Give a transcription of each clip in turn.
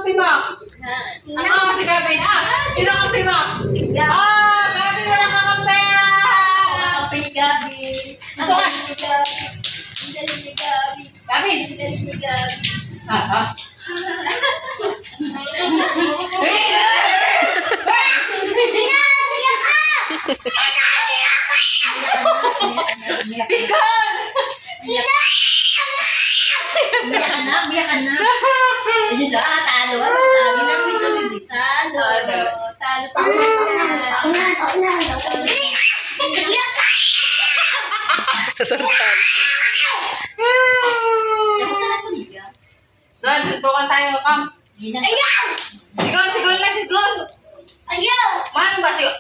Kapi mo. Ako si Gabi. Sino kapi mo? Gabi wala ka kape. Kape ni Gabi. Ito ka. Ang galing ni Gabi. Gabi. Ang galing ni Gabi. Pikan! Biyak ka na. Ayun na, talo. Talo na, may talo. Talo sa Kasurtan. Doon, suntukan tayo, Kam. Ayaw! Sigol na, sigol. Ayaw! Mano ba sigol?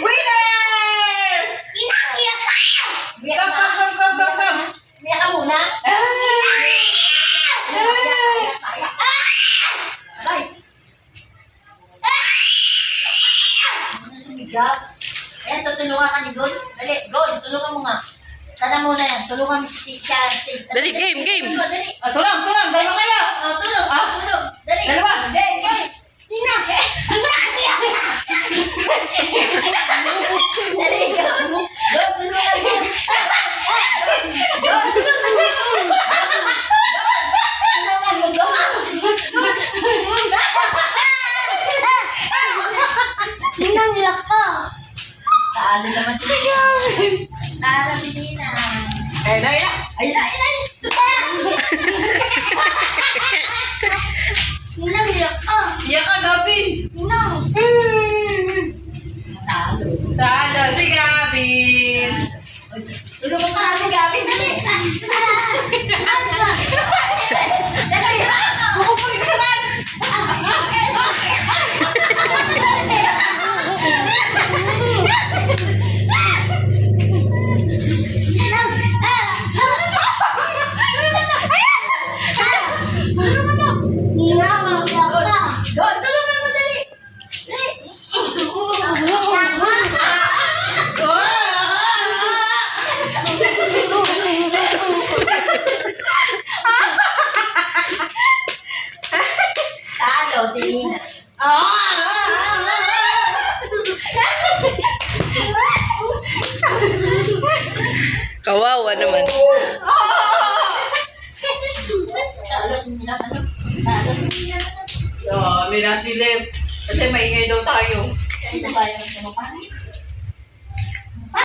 Winner! Come. Biyak ka muna. Aray! Sumigaw. Ayan, tutulungan ka ni Gon. Dali, Gon, tulungan mo nga. Tara muna yan. Tulungan mo si siya. Dali, game. Dali. Tulong. Dalawa kayo. Tulong. Tulong. Dali. Dalawa. Game. Tina. Dali, Gon. Gon, tulungan mo. Gon, tulungan mo. Ninang yak ka. Talo naman si Nina. Talo si Nina. Ayun na. Ayun. Supa! Ninang yak ka. Iyak ka, Gabi. Ninang. Talo. Talo si Gabi. Tulungan ka si Gabi. Dali. Dali. Bukupin ka naman. Ninang yak ka. Don, tulungan mo dali. Talo si Nina. Kawawa naman. Talo si Nina. Talo si Nina. May nasilip. Kasi maingay daw tayo. Ano ba yung sumapangit?